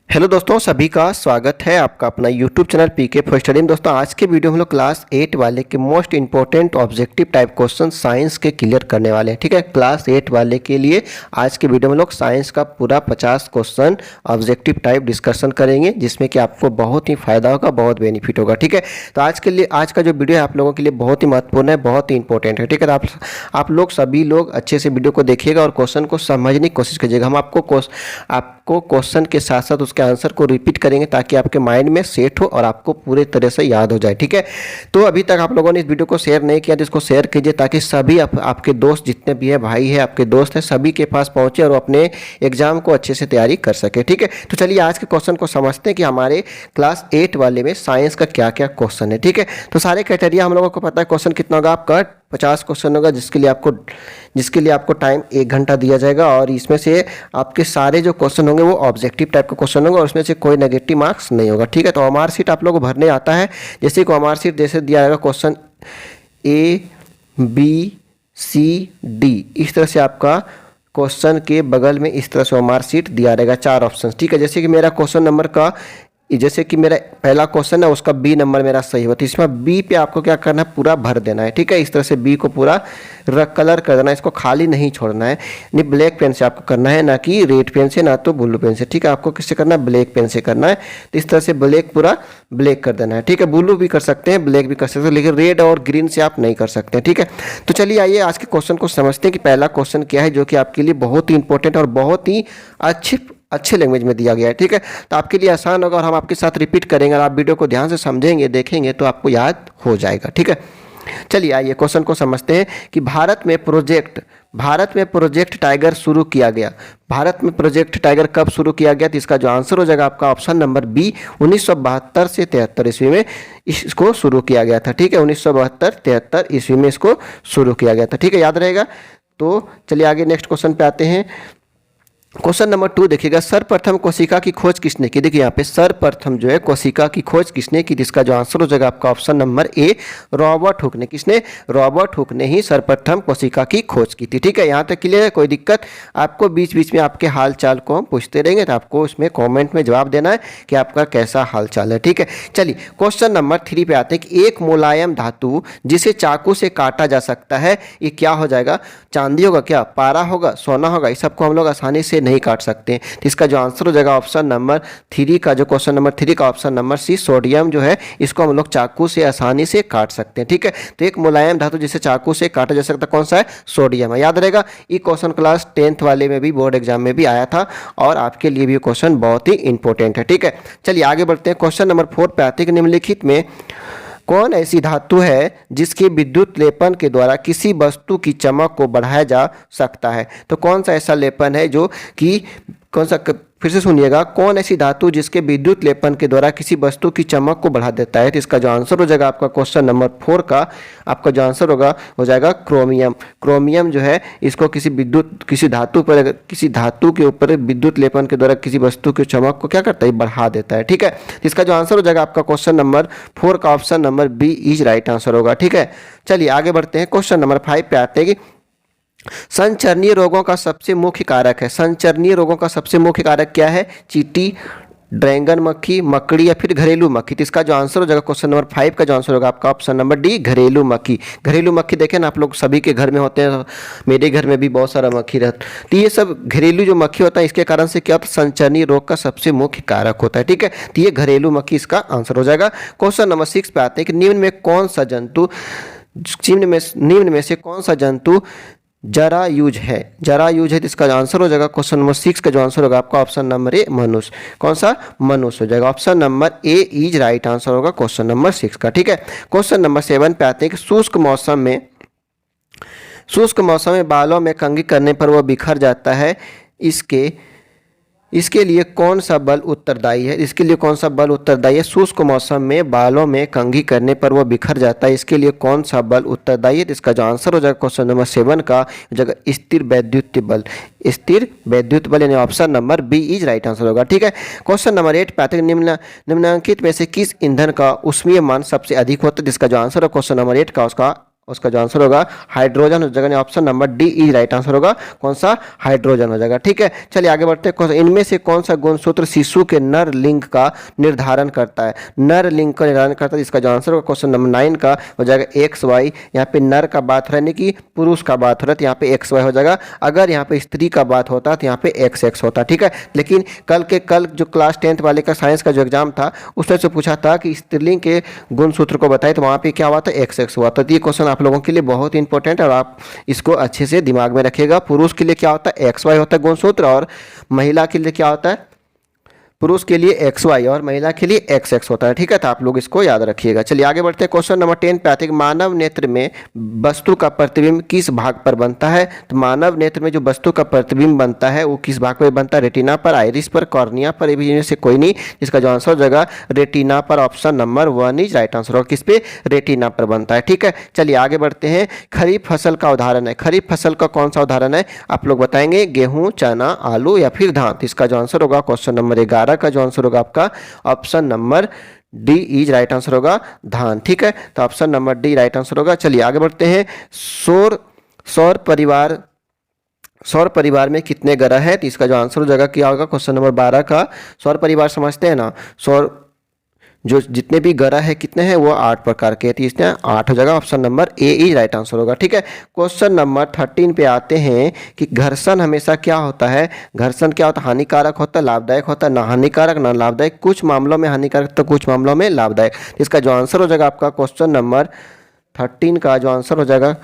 Hello दोस्तों, सभी का स्वागत है आपका अपना YouTube channel PK for study में। दोस्तों आज के वीडियो में हम लोग क्लास 8 वाले के most important objective type question science के क्लियर करने वाले हैं। ठीक है, क्लास 8 वाले के लिए आज के वीडियो में लोग साइंस का पूरा 50 क्वेश्चन ऑब्जेक्टिव टाइप डिस्कशन करेंगे, जिसमें कि आपको बहुत ही फायदा होगा, बहुत बेनिफिट होगा। ठीक है, तो आज के लिए आज का जो वीडियो है आप लोगों के लिए बहुत ही महत्वपूर्ण है, बहुत ही इंपॉर्टेंट है। ठीक है, तो आप लोग सभी लोग अच्छे से वीडियो को देखिएगा और क्वेश्चन को समझने की कोशिश कीजिएगा। हम आपको क्वेश्चन के साथ साथ उसके आंसर को रिपीट करेंगे ताकि आपके माइंड में सेट हो और आपको पूरे तरह से याद हो जाए। ठीक है, तो अभी तक आप लोगों ने इस वीडियो को शेयर नहीं किया तो इसको शेयर कीजिए ताकि सभी आपके दोस्त जितने भी है, भाई है, आपके दोस्त हैं, सभी के पास पहुंचे और अपने एग्जाम को अच्छे से तैयारी कर सके। ठीक है, तो चलिए आज के क्वेश्चन को समझते हैं कि हमारे क्लास 8 वाले में साइंस का क्या क्या क्वेश्चन है। ठीक है, तो सारे क्राइटेरिया हम लोगों को पता है। क्वेश्चन कितना होगा आपका 50 क्वेश्चन होगा, जिसके लिए आपको टाइम 1 घंटा दिया जाएगा और इसमें से आपके सारे जो क्वेश्चन होंगे वो ऑब्जेक्टिव टाइप का क्वेश्चन होंगे और उसमें से कोई नेगेटिव मार्क्स नहीं होगा। ठीक है, तो ओएमआर शीट आप लोगों को भरने आता है। जैसे कि ओएमआर शीट जैसे दिया जाएगा क्वेश्चन ABCD, इस तरह से आपका क्वेश्चन के बगल में इस तरह से ओएमआर शीट दिया रहेगा, 4 ऑप्शन। ठीक है, जैसे कि मेरा क्वेश्चन नंबर का जैसे कि मेरा पहला क्वेश्चन है उसका बी नंबर मेरा सही हो, तो इसमें बी पे आपको क्या करना है, पूरा भर देना है। ठीक है, इस तरह से बी को पूरा कलर कर देना है, इसको खाली नहीं छोड़ना है। नहीं, ब्लैक पेन से आपको करना है, ना कि रेड पेन से, ना तो ब्लू पेन से। ठीक है, आपको किससे करना है, ब्लैक पेन से करना है। तो इस तरह से ब्लैक पूरा ब्लैक कर देना है। ठीक है, ब्लू भी कर सकते हैं, ब्लैक भी कर सकते हैं, लेकिन रेड और ग्रीन से आप नहीं कर सकते। ठीक है, तो चलिए आइए आज के क्वेश्चन को समझते हैं कि पहला क्वेश्चन क्या है, जो कि आपके लिए बहुत ही इंपॉर्टेंट और बहुत ही अच्छे लैंग्वेज में दिया गया है। ठीक है, तो आपके लिए आसान होगा और हम आपके साथ रिपीट करेंगे और आप वीडियो को ध्यान से समझेंगे, देखेंगे तो आपको याद हो जाएगा। ठीक है, चलिए आइए क्वेश्चन को समझते हैं कि भारत में प्रोजेक्ट टाइगर शुरू किया गया। भारत में प्रोजेक्ट टाइगर कब शुरू किया गया, तो इसका जो आंसर हो जाएगा आपका ऑप्शन नंबर बी, 1972 से 73 ईस्वी में इसको शुरू किया गया था। ठीक है, 1972-73 ईस्वी में इसको शुरू किया गया था। ठीक है, याद रहेगा। तो चलिए आगे नेक्स्ट क्वेश्चन पे आते हैं। क्वेश्चन नंबर 2 देखिएगा, सर्वप्रथम कोशिका की खोज किसने की। देखिए यहाँ पे सर्वप्रथम जो है कोशिका की खोज किसने की, जिसका जो आंसर हो जाएगा आपका option number A, Robert Hooke ने। किसने, रॉबर्ट हुक ने ही सर्वप्रथम कोशिका की खोज की थी। ठीक है, यहाँ तक क्लियर है, कोई दिक्कत। आपको बीच बीच में आपके हाल चाल को हम पूछते रहेंगे, तो आपको उसमें कॉमेंट में जवाब देना है कि आपका कैसा हाल चाल है। ठीक है, चलिए क्वेश्चन नंबर 3 पे आते हैं कि एक मुलायम धातु जिसे चाकू से काटा जा सकता है, ये क्या हो जाएगा, चांदी होगा क्या, पारा होगा, सोना होगा। इस सबको हम लोग आसानी से नहीं काट सकते हैं, तो इसका जो आंसर हो जाएगा ऑप्शन नंबर 3 का, जो क्वेश्चन नंबर 3 का ऑप्शन नंबर सी, सोडियम जो है इसको हम लोग चाकू से आसानी से काट सकते हैं। ठीक है, तो एक मुलायम धातु जिसे चाकू से काटा जा सकता है कौन सा है, सोडियम है। याद रहेगा, ये क्वेश्चन क्लास 10th वाले में भी, बोर्ड एग्जाम में भी आया था और आपके लिए भी क्वेश्चन बहुत ही इंपॉर्टेंट है। ठीक है, चलिए आगे बढ़ते हैं। क्वेश्चन नंबर 4 पे आते हैं कि निम्नलिखित में कौन ऐसी धातु है जिसके विद्युत लेपन के द्वारा किसी वस्तु की चमक को बढ़ाया जा सकता है। तो कौन सा ऐसा लेपन है जो कि फिर से सुनिएगा, कौन ऐसी धातु जिसके विद्युत लेपन के द्वारा किसी वस्तु की चमक को बढ़ा देता है। तो इसका जो आंसर हो जाएगा आपका क्वेश्चन नंबर 4 का, आपका जो आंसर होगा हो जाएगा क्रोमियम। क्रोमियम जो है इसको किसी धातु के ऊपर विद्युत लेपन के द्वारा किसी वस्तु की चमक को क्या करता है, बढ़ा देता है। ठीक है, तो इसका जो आंसर हो जाएगा आपका क्वेश्चन नंबर 4 का option number B is right answer होगा। ठीक है, चलिए आगे बढ़ते हैं। क्वेश्चन नंबर 5 पे आते हैं कि संचरणीय रोगों का सबसे मुख्य कारक है। संचरणीय रोगों का सबसे मुख्य कारक क्या है, चींटी, ड्रैगन मक्खी, मकड़ी या फिर घरेलू मक्खी। तो इसका जो आंसर हो जाएगा क्वेश्चन नंबर 5 का जो आंसर होगा आपका ऑप्शन नंबर डी, घरेलू मक्खी। घरेलू मक्खी देखें ना आप लोग, सभी के घर में होते हैं, मेरे घर में भी बहुत सारा मक्खी रहता है। तो ये सब घरेलू जो मक्खी होता है, इसके कारण से क्या होता है, संचरणीय रोग का सबसे मुख्य कारक होता है। ठीक है, तो ये घरेलू मक्खी इसका आंसर हो जाएगा। क्वेश्चन नंबर 6 पे आते हैं कि निम्न में से कौन सा जंतु जरायुज है। जरायुज है, तो इसका आंसर हो जाएगा क्वेश्चन नंबर 6 का जो आंसर होगा आपका ऑप्शन नंबर ए, मनुष्य। कौन सा, मनुष्य हो जाएगा। Option number A is right answer होगा क्वेश्चन नंबर 6 का। ठीक है, क्वेश्चन नंबर 7 पे आते हैं कि शुष्क मौसम में बालों में कंघी करने पर वह बिखर जाता है, इसके लिए कौन सा बल उत्तरदायी है। शुष्क मौसम में बालों में कंघी करने पर वो बिखर जाता है, इसके लिए कौन सा बल उत्तरदायी है। तो इसका जो आंसर हो जाएगा क्वेश्चन नंबर 7 का जगह स्थिर वैद्युत बल यानी option number B is right answer होगा। ठीक है, क्वेश्चन नंबर 8 पे आते हैं निम्नलिखित में से किस ईंधन का ऊष्मीय मान सबसे अधिक होता है। जिसका जो आंसर है क्वेश्चन नंबर 8 का, उसका उसका जो आंसर होगा हाइड्रोजन हो जाएगा। Option number D is right answer होगा, कौन सा, हाइड्रोजन हो जाएगा। ठीक है, चलिए आगे बढ़ते हैं। इनमें से कौन सा गुणसूत्र शिशु के नर लिंग का निर्धारण करता है? नर लिंग का निर्धारण करता है, इसका जो आंसर होगा क्वेश्चन नंबर 9 का हो जाएगा एक्स वाई। यहाँ पे नर का बात रहने की, पुरुष का बात हो रहा है तो यहाँ पे एक्स वाई हो जाएगा। अगर यहाँ पे स्त्री का बात होता तो यहाँ पे एक्स एक्स होता। ठीक है, लेकिन कल जो क्लास 10th वाले का साइंस का जो एग्जाम था उसमें से पूछा था कि स्त्रीलिंग के गुणसूत्र को बताए, तो वहाँ पे क्या हुआ था, एक्स एक्स हुआ था। तो ये क्वेश्चन आप लोगों के लिए बहुत इंपॉर्टेंट है और आप इसको अच्छे से दिमाग में रखिएगा। पुरुष के लिए क्या होता है, एक्स वाई होता है गुणसूत्र, और महिला के लिए क्या होता है, पुरुष के लिए एक्स वाई और महिला के लिए एक्स एक्स होता है। ठीक है, तो आप लोग इसको याद रखिएगा। चलिए आगे बढ़ते हैं। क्वेश्चन नंबर 10 पे आते हैं, मानव नेत्र में वस्तु का प्रतिबिंब किस भाग पर बनता है? तो मानव नेत्र में जो वस्तु का प्रतिबिंब बनता है वो किस भाग पर बनता है? रेटिना पर, आइरिस पर, कॉर्निया पर, इनमें से कोई नहीं। इसका जो आंसर हो जाएगा रेटिना पर। Option number 1 is right answer होगा, किस पे, रेटिना पर बनता है। ठीक है, चलिए आगे बढ़ते हैं। खरीफ फसल का उदाहरण है, खरीफ फसल का कौन सा उदाहरण है आप लोग बताएंगे? गेहूं, चना, आलू या फिर धान? तो इसका जो आंसर होगा क्वेश्चन नंबर 11 का जो आंसर होगा आपका option number D is right answer होगा, धान। ठीक है, तो option number D right answer होगा। चलिए आगे बढ़ते हैं। सौर परिवार में कितने ग्रह है? तो इसका जो आंसर हो जाएगा क्या होगा, क्वेश्चन नंबर 12 का। सौर परिवार समझते हैं ना, सौर जो जितने भी ग्रह है कितने हैं, वो 8 प्रकार के हैं, तो इसमें 8 हो जाएगा। Option number A is right answer होगा। ठीक है, क्वेश्चन नंबर 13 पे आते हैं कि घर्षण हमेशा क्या होता है? घर्षण क्या होता है? हानिकारक होता है, लाभदायक होता है? ना हानिकारक ना लाभदायक, कुछ मामलों में हानिकारक तो कुछ मामलों में लाभदायक। इसका जो आंसर हो जाएगा आपका क्वेश्चन नंबर 13 का जो आंसर हो जाएगा,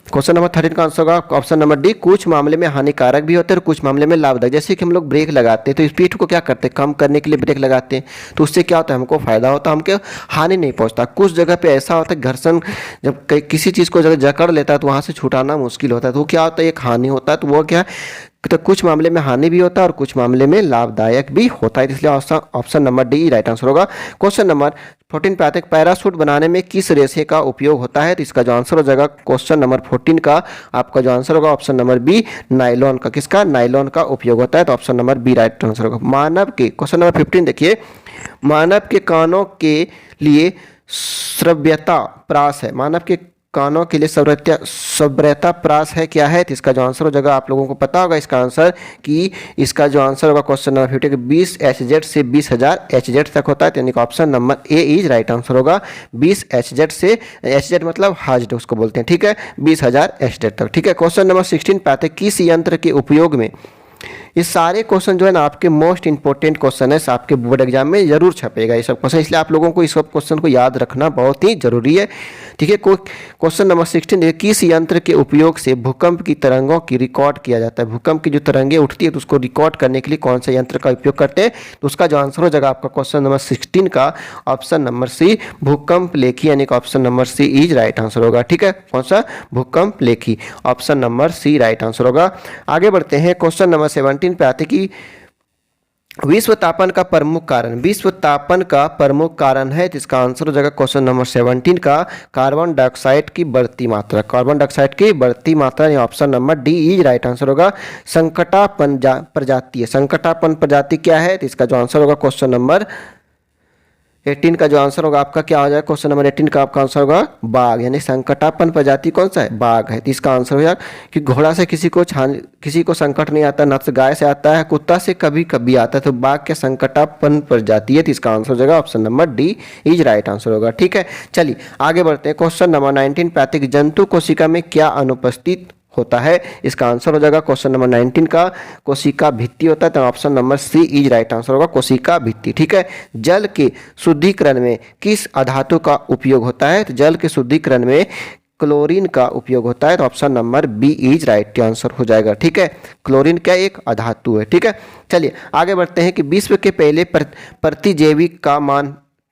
क्वेश्चन नंबर 13 का आंसर होगा ऑप्शन नंबर डी, कुछ मामले में हानिकारक भी होते हैं और कुछ मामले में लाभदायक। जैसे कि हम लोग ब्रेक लगाते हैं तो स्पीड को क्या करते हैं, कम करने के लिए ब्रेक लगाते हैं, तो उससे क्या होता है, हमको फायदा होता है, हमको हानि नहीं पहुंचता। कुछ जगह पे ऐसा होता है घर्षण जब किसी चीज़ को जब जकड़ लेता है तो वहाँ से छुटाना मुश्किल होता है, तो क्या होता है, एक हानि होता है। तो वो क्या, तो कुछ मामले में हानि भी होता है और कुछ मामले में लाभदायक भी होता है, इसलिए option number D right answer होगा। क्वेश्चन नंबर 14 पे आते हैं, पैराशूट बनाने में किस रेशे का उपयोग होता है? तो इसका जो आंसर हो जाएगा क्वेश्चन नंबर 14 का आपका जो आंसर होगा ऑप्शन नंबर बी, नायलॉन का। किसका, नायलॉन का उपयोग होता है, तो option number B right answer होगा। मानव के, क्वेश्चन नंबर 15 देखिए, मानव के कानों के लिए श्रव्यता प्रास है, मानव के कानों के लिए श्रव्यता प्रास है, क्या है? तो इसका जो आंसर हो जाएगा, आप लोगों को पता होगा इसका आंसर, कि इसका जो आंसर होगा क्वेश्चन नंबर 50 20 HZ से 20,000 HZ तक होता है, यानी कि option number A is right answer होगा। 20 HZ से, HZ मतलब हज उसको बोलते हैं। ठीक है, 20,000 HZ तक। ठीक है, क्वेश्चन नंबर 16 पे आते हैं, किस यंत्र के उपयोग में, ये सारे क्वेश्चन जो है ना आपके मोस्ट इंपॉर्टेंट क्वेश्चन है, आपके बोर्ड एग्जाम में जरूर छपेगा ये सब क्वेश्चन, इसलिए आप लोगों को इस सब क्वेश्चन को याद रखना बहुत ही जरूरी है। ठीक है, क्वेश्चन नंबर 16, किस यंत्र के उपयोग से भूकंप की तरंगों की रिकॉर्ड किया जाता है? भूकंप की जो तरंगें उठती है तो उसको रिकॉर्ड करने के लिए कौन सा यंत्र का उपयोग करते हैं? तो उसका जो आंसर हो जाएगा आपका क्वेश्चन नंबर 16 का ऑप्शन नंबर सी, भूकंप लेखी, यानी कि option number C is right answer होगा। ठीक है, कौन सा, भूकंप लेखी, option number C right answer होगा। आगे बढ़ते हैं, क्वेश्चन नंबर 17 पे आते कि विश्व तापन का प्रमुख कारण, विश्व तापन का प्रमुख कारण है, तो इसका आंसर हो जाएगा क्वेश्चन नंबर 17 का कार्बन डाइऑक्साइड की बढ़ती मात्रा, कार्बन डाइऑक्साइड की बढ़ती मात्रा, option number D is right answer होगा। संकटापन प्रजाति है, संकटापन प्रजाति क्या है? तो इसका जो आंसर होगा क्वेश्चन नंबर 18 का जो आंसर होगा आपका क्या हो जाएगा, क्वेश्चन नंबर 18 का आपका आंसर होगा बाघ, यानी संकटापन प्रजाति कौन सा है, बाघ है। तो इसका आंसर हो जाएगा कि घोड़ा से किसी को संकट नहीं आता, न गाय से आता है, कुत्ता से कभी कभी आता है, तो बाघ के संकटापन प्रजाति है, तो इसका आंसर हो जाएगा option number D is right answer होगा। ठीक है, चलिए आगे बढ़ते हैं। क्वेश्चन नंबर 19 पे आते हैं, जंतु कोशिका में क्या अनुपस्थित होता है? इसका आंसर हो जाएगा क्वेश्चन नंबर 19 का कोशिका भित्ति होता है, तो option number C is right answer होगा, कोशिका भित्ति। ठीक है, जल के शुद्धिकरण में किस अधातु का उपयोग होता है? तो जल के शुद्धिकरण में क्लोरीन का उपयोग होता है, तो option number B is right answer हो जाएगा। ठीक है, क्लोरीन क्या एक अधातु है। ठीक है, चलिए आगे बढ़ते हैं कि विश्व के पहले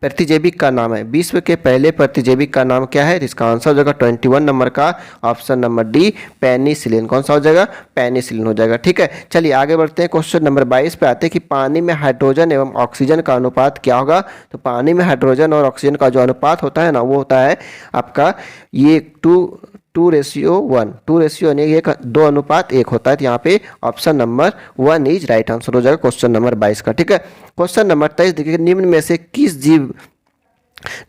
प्रतिजैविक का नाम है, विश्व के पहले प्रतिजैविक का नाम क्या है? इसका आंसर हो जाएगा 21 नंबर का ऑप्शन नंबर डी, पेनिसिलिन। कौन सा हो जाएगा, पेनिसिलिन हो जाएगा। ठीक है, चलिए आगे बढ़ते हैं। क्वेश्चन नंबर 22 पे आते हैं कि पानी में हाइड्रोजन एवं ऑक्सीजन का अनुपात क्या होगा? तो पानी में हाइड्रोजन और ऑक्सीजन का जो अनुपात होता है ना, वो होता है आपका ये 2:1, 2 यानी 2:1 होता है, तो यहाँ पे option number 1 is right answer हो जाएगा क्वेश्चन नंबर 22 का। ठीक है, क्वेश्चन नंबर 23 देखिए, निम्न में से किस जीव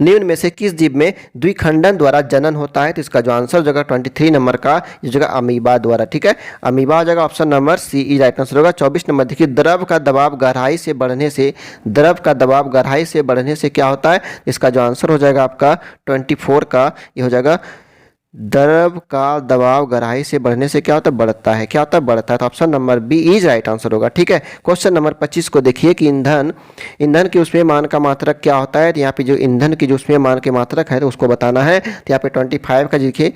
निम्न में से किस जीव में द्विखंडन द्वारा जनन होता है? तो इसका जो आंसर हो जाएगा 23 नंबर का ये जगह अमीबा द्वारा। ठीक है, अमीबा हो जाएगा, option number C is right answer होगा। 24 नंबर देखिए, द्रव का दबाव गहराई से बढ़ने से, द्रव का दबाव गहराई से बढ़ने से क्या होता है? इसका जो आंसर हो जाएगा आपका 24 का ये हो जाएगा, द्रव का दबाव गहराई से बढ़ने से क्या होता है? बढ़ता है। क्या होता है? बढ़ता है। तो option number B is right answer होगा। ठीक है, क्वेश्चन नंबर 25 को देखिए कि ईंधन के ऊष्मीय मान का मात्रक क्या होता है? तो यहाँ पे जो ईंधन की जो ऊष्मीय मान के मात्रक है तो उसको बताना है। तो यहाँ पे 25 का देखिए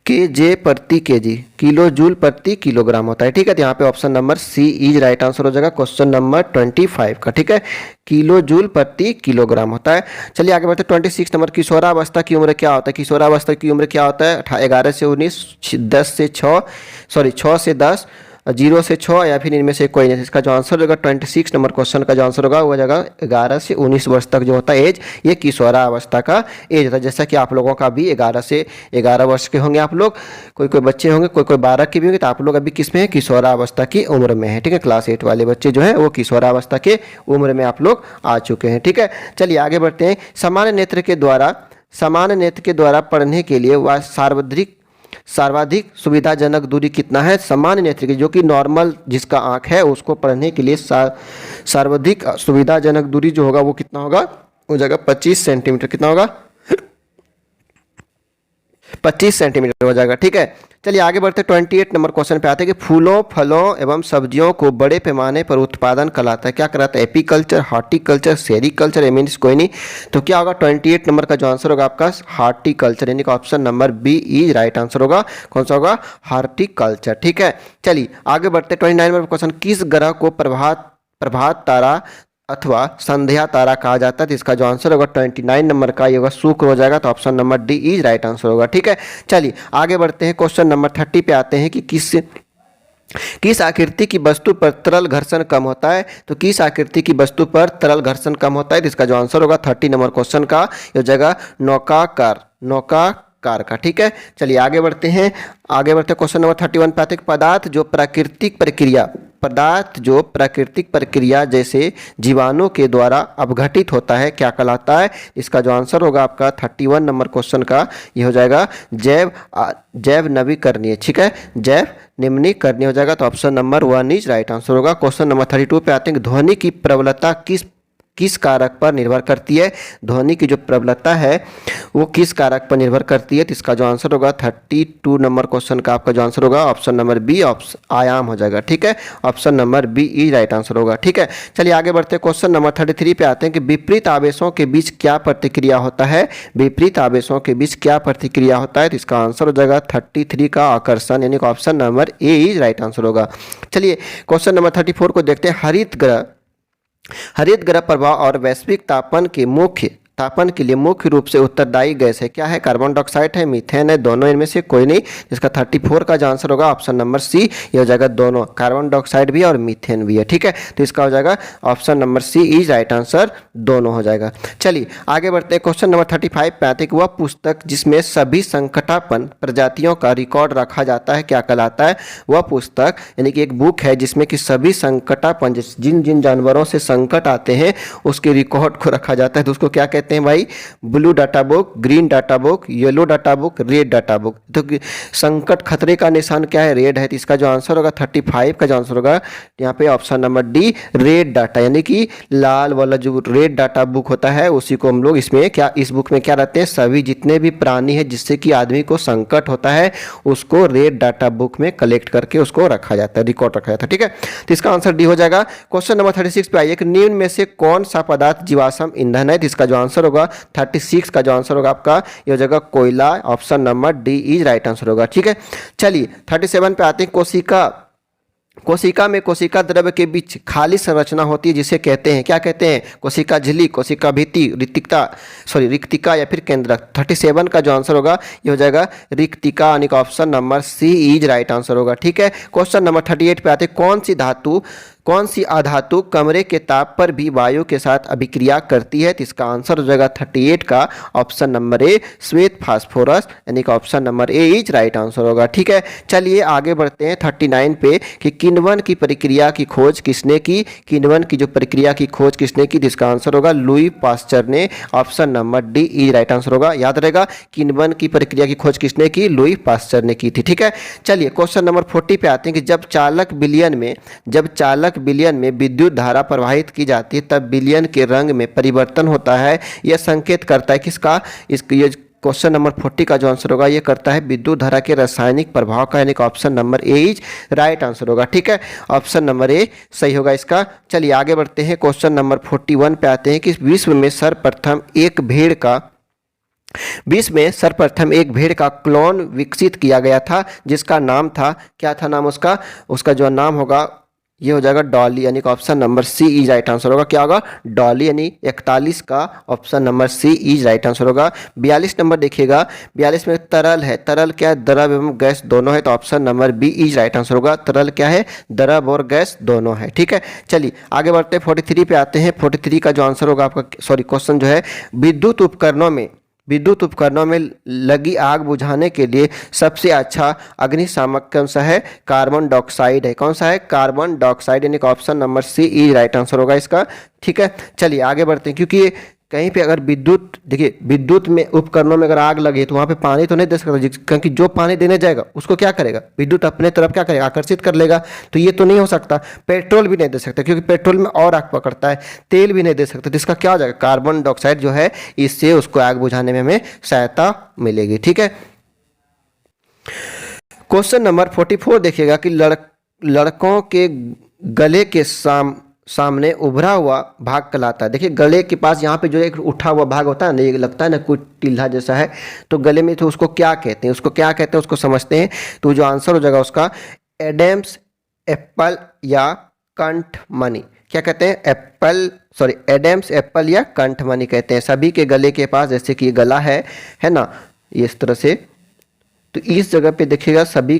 kJ/kg, किलो जूल प्रति किलोग्राम होता है। ठीक है, तो यहाँ पे option number C is right answer हो जाएगा क्वेश्चन नंबर 25 का। ठीक है, किलो जूल प्रति किलोग्राम होता है। चलिए आगे बढ़ते 26 नंबर, किशोरावस्था की उम्र क्या होता है? किशोरावस्था की उम्र क्या होता है? 11 से 19, 10 से 6, सॉरी 6 से 10, 0 से 6 या फिर इनमें से कोई नहीं। इसका जो आंसर होगा 26 नंबर क्वेश्चन का जो आंसर होगा वो हो जाएगा 11 से 19 वर्ष तक जो होता है एज, ये किशोरावस्था का एज होता है। जैसा कि आप लोगों का भी 11 से 11 वर्ष के होंगे आप लोग, कोई कोई बच्चे होंगे, कोई कोई 12 के भी होंगे, तो आप लोग अभी किस में है? किशोरावस्था की उम्र में है। ठीक है, क्लास 8 वाले बच्चे जो है वो किशोरावस्था के उम्र में आप लोग आ चुके हैं। ठीक है, चलिए आगे बढ़ते हैं। सामान्य नेत्र के द्वारा पढ़ने के लिए वह सर्वाधिक सुविधाजनक दूरी कितना है? सामान्य नेत्र की, जो कि नॉर्मल जिसका आंख है उसको पढ़ने के लिए सर्वाधिक सुविधाजनक दूरी जो होगा वो कितना होगा? हो जाएगा 25 सेंटीमीटर। कितना होगा? 25 सेंटीमीटर हो जाएगा। ठीक है, चलिए आगे बढ़ते 28 नंबर क्वेश्चन पे आते हैं कि फूलों, फलों एवं सब्जियों को बड़े पैमाने पर उत्पादन कहलाता है। क्या कहलाता है? एपीकल्चर, हॉर्टिकल्चर, सेरीकल्चर, या मीन्स कोई नहीं। तो क्या होगा? 28 नंबर का जो आंसर होगा आपका हॉर्टिकल्चर, यानी कि option number B is right answer होगा। कौन सा होगा? हॉर्टिकल्चर। ठीक है, चलिए आगे बढ़ते 29 नंबर क्वेश्चन, किस ग्रह को प्रभात तारा अथवा संध्या तारा कहा जाता है? तो इसका जो आंसर होगा 29 नंबर का ये होगा शुक्र हो जाएगा। तो option number D is right answer होगा। ठीक है, चलिए आगे बढ़ते हैं क्वेश्चन नंबर 30 पे आते हैं कि किस आकृति की वस्तु पर तरल घर्षण कम होता है? तो किस आकृति की वस्तु पर तरल घर्षण कम होता है? तो इसका जो आंसर होगा 30 नंबर क्वेश्चन का ये हो जाएगा नौकाकार का। ठीक है, चलिए आगे बढ़ते हैं क्वेश्चन नंबर 31 पे आते हैं। पदार्थ जो प्राकृतिक प्रक्रिया जैसे जीवाणु के द्वारा अपघटित होता है क्या कहलाता है? इसका जो आंसर होगा आपका 31 नंबर क्वेश्चन का ये हो जाएगा जैव नवीकरणीय। ठीक है, जैव निम्नीकरणीय हो जाएगा। तो option number 1 is right answer होगा। क्वेश्चन नंबर 32 पे आते हैं, ध्वनि की प्रबलता किस कारक पर निर्भर करती है? ध्वनि की जो प्रबलता है वो किस कारक पर निर्भर करती है? तो इसका जो आंसर होगा 32 नंबर क्वेश्चन का आपका जो आंसर होगा ऑप्शन नंबर बी, आयाम हो जाएगा। ठीक है, option number B is right answer होगा। ठीक है, चलिए आगे बढ़ते हैं क्वेश्चन नंबर 33 पे आते हैं कि विपरीत आवेशों के बीच क्या प्रतिक्रिया होता है? विपरीत आवेशों के बीच क्या प्रतिक्रिया होता है? तो इसका आंसर हो जाएगा 33 का आकर्षण, यानी कि option number A is right answer होगा। चलिए क्वेश्चन नंबर 34 को देखते हैं। हरित ग्रह प्रभाव और वैश्विक तापन के लिए मुख्य रूप से उत्तरदायी गैस है। क्या है? कार्बन डाइऑक्साइड है, मीथेन है, दोनों इनमें से कोई नहीं। जिसका 34 का जो आंसर होगा ऑप्शन नंबर सी ये हो जाएगा, दोनों, कार्बन डाइऑक्साइड भी और मीथेन भी है। ठीक है, तो इसका हो जाएगा option number C is right answer, दोनों हो जाएगा। चलिए आगे बढ़ते हैं क्वेश्चन नंबर 35 पे आते हैं कि वह पुस्तक जिसमें सभी संकटापन्न प्रजातियों का रिकॉर्ड रखा जाता है क्या कहलाता है? वह पुस्तक यानी कि एक बुक है जिसमें कि सभी संकटापन्न, जिन जिन जानवरों से संकट आते हैं उसके रिकॉर्ड को रखा जाता है, तो उसको क्या कहते हैं भाई? Blue data book, green data book, yellow data book, red data book. तो संकट खतरे का निशान क्या है? रेड है। तो इसका जो आंसर होगा 35 का जो आंसर होगा यहाँ पे option number D, red data, यानी कि लाल वाला जो रेड डाटा बुक होता है उसी को हम लोग इसमें क्या, इस बुक में क्या रहते हैं? सभी जितने भी प्राणी है जिससे कि आदमी को संकट होता है उसको रेड डाटा बुक में कलेक्ट करके उसको रखा जाता है, रिकॉर्ड रखा जाता है। ठीक है, तो इसका आंसर डी हो जाएगा। क्वेश्चन नंबर 36 पे आइए कि निम्न में से कौन सा पदार्थ जीवाश्म ईंधन है? तो इसका जो आंसर होगा 36 का जो आंसर होगा आपका ये हो जाएगा कोयला, option number D is right answer होगा। ठीक है, चलिए 37 पे आते हैं। कोशिका में कोशिका द्रव्य के बीच खाली संरचना होती है जिसे कहते हैं, क्या कहते हैं? कोशिका झिल्ली, कोशिका भित्ति, रिक्तिका या फिर केंद्रक। 37 का जो आंसर होगा ये हो जाएगा रिक्तिका, यानी कि option number C is right answer होगा। ठीक है, क्वेश्चन नंबर 38 पे आते हैं, कौन सी अधातु कमरे के ताप पर भी वायु के साथ अभिक्रिया करती है? तो इसका आंसर हो जाएगा 38 का ऑप्शन नंबर ए श्वेत फास्फोरस, यानी कि option number A is right answer होगा। ठीक है, चलिए आगे बढ़ते हैं 39 पे कि किण्वन की प्रक्रिया की खोज किसने की? किण्वन की जो प्रक्रिया की खोज किसने की? इसका आंसर होगा लुई पास्चर ने, option number D is right answer होगा। याद रहेगा, किण्वन की प्रक्रिया की खोज किसने की? लुई पास्चर ने की थी। ठीक है, चलिए क्वेश्चन नंबर 40 पे आते हैं कि जब चालक विलयन में विद्युत धारा प्रवाहित की जाती है तब विलयन के रंग में परिवर्तन होता है। यह संकेत करता है किसका? ये क्वेश्चन नंबर 40 का जो आंसर होगा ये करता है विद्युत धारा के रासायनिक प्रभाव का, यानी कि option number A is right answer होगा। ठीक है, ऑप्शन नंबर ए सही होगा इसका। चलिए आगे बढ़ते हैं, क्वेश्चन नंबर 41 पे आते हैं कि विश्व में सर्वप्रथम एक भेड़ का क्लोन विकसित किया गया था, जिसका नाम था, क्या था नाम उसका जो नाम होगा ये हो जाएगा डॉली, यानी कि option number C is right answer होगा। क्या होगा? डॉली, यानी 41 का option number C is right answer होगा। 42 नंबर देखिएगा, 42 में तरल है, तरल क्या है? द्रव एवं गैस दोनों है, तो option number B is right answer होगा। तरल क्या है? द्रव और गैस दोनों है। ठीक है, चलिए आगे बढ़ते हैं 43 पे आते हैं। 43 का जो आंसर होगा आपका, क्वेश्चन जो है, विद्युत उपकरणों में लगी आग बुझाने के लिए सबसे अच्छा अग्निशामक कौन सा है? कार्बन डाइऑक्साइड है। कौन सा है? कार्बन डाइऑक्साइड, यानी कि option number C is right answer होगा इसका। ठीक है, चलिए आगे बढ़ते हैं, क्योंकि कहीं पे अगर विद्युत में उपकरणों में अगर आग लगे तो वहाँ पे पानी तो नहीं दे सकता, क्योंकि जो पानी देने जाएगा उसको क्या करेगा? विद्युत अपने तरफ क्या करेगा? आकर्षित कर लेगा, तो ये तो नहीं हो सकता। पेट्रोल भी नहीं दे सकता, क्योंकि पेट्रोल में और आग पकड़ता है। तेल भी नहीं दे सकता, तो इसका क्या हो जाएगा? कार्बन डाइऑक्साइड जो है, इससे उसको आग बुझाने में हमें सहायता मिलेगी। ठीक है, क्वेश्चन नंबर 44 देखिएगा कि लड़कों के गले के सामने उभरा हुआ भाग कहलाता है। देखिए गले के पास यहाँ पे जो एक उठा हुआ भाग होता है ना, ये लगता है ना कोई टिल्ला जैसा है, तो गले में तो उसको क्या कहते हैं? उसको समझते हैं। तो जो आंसर हो जाएगा उसका एडम्स एप्पल या कंठमणि। क्या कहते हैं? एडम्स एप्पल या कंठमणि कहते हैं। सभी के गले के पास, जैसे कि ये गला है ना, इस तरह से, तो इस जगह पे देखिएगा सभी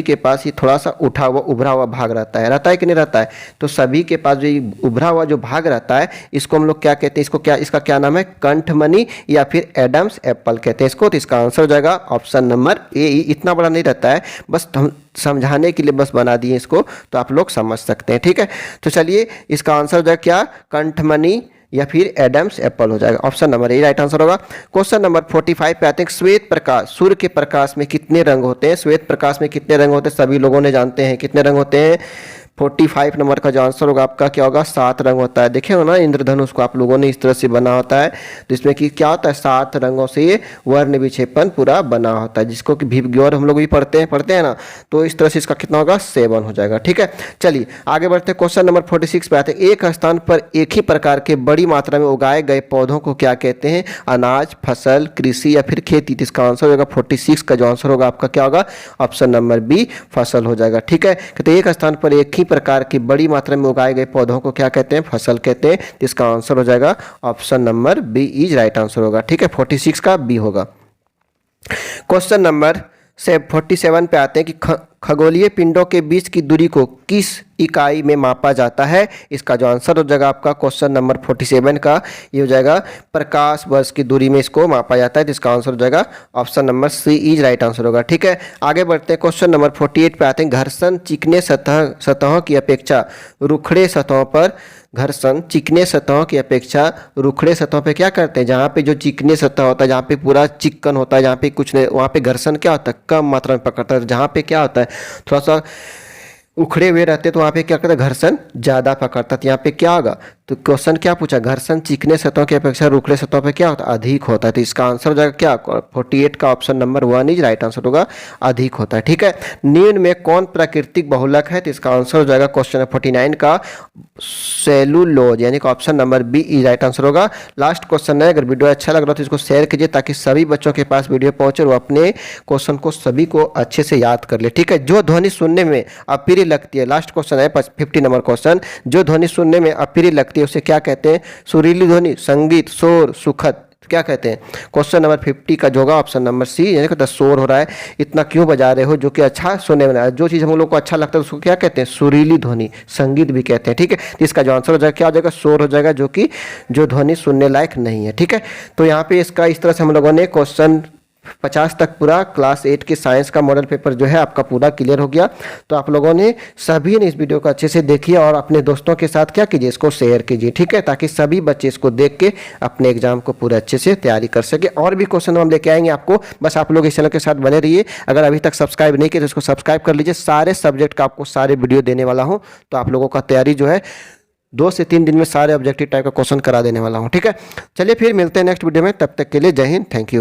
के पास ये थोड़ा सा उभरा हुआ भाग रहता है कि नहीं रहता है? तो सभी के पास जो ये उभरा हुआ जो भाग रहता है, इसको हम लोग क्या कहते हैं? इसका क्या नाम है? कंठमणि या फिर एडम्स एप्पल कहते हैं इसको। तो इसका आंसर हो जाएगा ऑप्शन नंबर ए। इतना बड़ा नहीं रहता है, बस हम समझाने के लिए बस बना दिए इसको, तो आप लोग समझ सकते हैं। ठीक है, तो चलिए इसका आंसर हो जाएगा क्या? कंठमणि या फिर एडम्स एप्पल हो जाएगा। Option number A right answer होगा। क्वेश्चन नंबर 45 पे आते हैं, श्वेत प्रकाश, सूर्य के प्रकाश में कितने रंग होते हैं? श्वेत प्रकाश में कितने रंग होते हैं? सभी लोगों ने जानते हैं कितने रंग होते हैं। 45 नंबर का जो आंसर होगा आपका क्या होगा? 7 रंग होता है। देखे हो ना इंद्रधनुष को आप लोगों ने, इस तरह से बना होता है, तो इसमें कि क्या होता है? 7 रंगों से ये वर्ण विक्षेपण पूरा बना होता है, जिसको कि भिवग्योर हम लोग भी पढ़ते हैं ना, तो इस तरह से इसका कितना होगा? 7 हो जाएगा। ठीक है, चलिए आगे बढ़ते हैं। क्वेश्चन नंबर 46 पे आते हैं, एक स्थान पर एक ही प्रकार के बड़ी मात्रा में उगाए गए पौधों को क्या कहते हैं? अनाज, फसल, कृषि या फिर खेती। इसका आंसर होगा 46 का जो आंसर होगा आपका क्या होगा? ऑप्शन नंबर बी फसल हो जाएगा। ठीक है, तो एक स्थान पर एक ही प्रकार की बड़ी मात्रा में उगाए गए पौधों को क्या कहते हैं? फसल कहते हैं। इसका आंसर हो जाएगा option number B is right answer होगा। ठीक है, 46 का बी होगा। क्वेश्चन नंबर 47 पे आते हैं कि खगोलीय पिंडों के बीच की दूरी को किस इकाई में मापा जाता है? इसका जो आंसर हो जाएगा आपका क्वेश्चन नंबर 47 का ये हो जाएगा प्रकाश वर्ष की दूरी में इसको मापा जाता है। इसका आंसर हो जाएगा option number C is right answer होगा। ठीक है, आगे बढ़ते हैं। क्वेश्चन नंबर 48 पे आते हैं, घर्षण चिकने सतहों की अपेक्षा रुखड़े सतहों पर रुखड़े सतहों पे क्या करते हैं? जहाँ पे जो चिकने सतह होता है, जहाँ पे पूरा चिकन होता है, जहाँ पे कुछ नहीं, वहाँ पे घर्षण क्या होता है? कम मात्रा में पकड़ता है। जहाँ पे क्या होता है? थोड़ा सा उखड़े हुए रहते तो वहाँ पे क्या करता है? घर्षण ज़्यादा पकड़ता। तो यहाँ पे क्या होगा? तो क्वेश्चन क्या पूछा? घर्षण चिकने सतहों की अपेक्षा रुखड़े सतहों पे क्या होता है? अधिक होता है। तो इसका आंसर हो जाएगा क्या? 48 का option number 1 is right answer होगा, अधिक होता है। ठीक है, निम्न में कौन प्राकृतिक बहुलक है? तो इसका आंसर हो जाएगा क्वेश्चन नंबर 49 का सेलुलोज, यानी कि option number B is right answer होगा। लास्ट क्वेश्चन है, अगर वीडियो अच्छा लग रहा है तो इसको शेयर कीजिए, ताकि सभी बच्चों के पास वीडियो पहुंचे और वो अपने क्वेश्चन को सभी को अच्छे से याद कर ले। ठीक है, जो ध्वनि सुनने में अप्रिय लगती है, लास्ट क्वेश्चन है 50 नंबर क्वेश्चन, जो ध्वनि सुनने में अप्रिय लगती है है उसे क्या कहते हैं? सुरीली ध्वनि, संगीत, शोर, सुखद, क्या कहते हैं? क्वेश्चन नंबर 50 का जो होगा ऑप्शन नंबर सी, यानी कि शोर हो रहा है, इतना क्यों बजा रहे हो, जो कि अच्छा सुनने में जो चीज़ हम लोग को अच्छा लगता है उसको क्या कहते हैं? सुरीली ध्वनि, संगीत भी कहते हैं। ठीक है, तो इसका जो आंसर हो जाएगा क्या हो जाएगा? शोर हो जाएगा, जो कि जो ध्वनि सुनने लायक नहीं है। ठीक है, तो यहाँ पे इसका इस तरह से हम लोगों ने क्वेश्चन 50 तक पूरा क्लास 8 के साइंस का मॉडल पेपर जो है आपका पूरा क्लियर हो गया। तो आप लोगों ने सभी ने इस वीडियो को अच्छे से देखिए और अपने दोस्तों के साथ क्या कीजिए, इसको शेयर कीजिए। ठीक है, ताकि सभी बच्चे इसको देख के अपने एग्जाम को पूरे अच्छे से तैयारी कर सके। और भी क्वेश्चन हम लेके आएंगे आपको, बस आप लोग इस चैनल के साथ बने रहिए। अगर अभी तक सब्सक्राइब नहीं किया तो इसको सब्सक्राइब कर लीजिए। सारे सब्जेक्ट का आपको सारे वीडियो देने वाला हूँ, तो आप लोगों का तैयारी जो है 2 से 3 दिन में सारे ऑब्जेक्टिव टाइप का क्वेश्चन करा देने वाला हूँ। ठीक है, चलिए फिर मिलते हैं नेक्स्ट वीडियो में, तब तक के लिए जय हिंद, थैंक यू।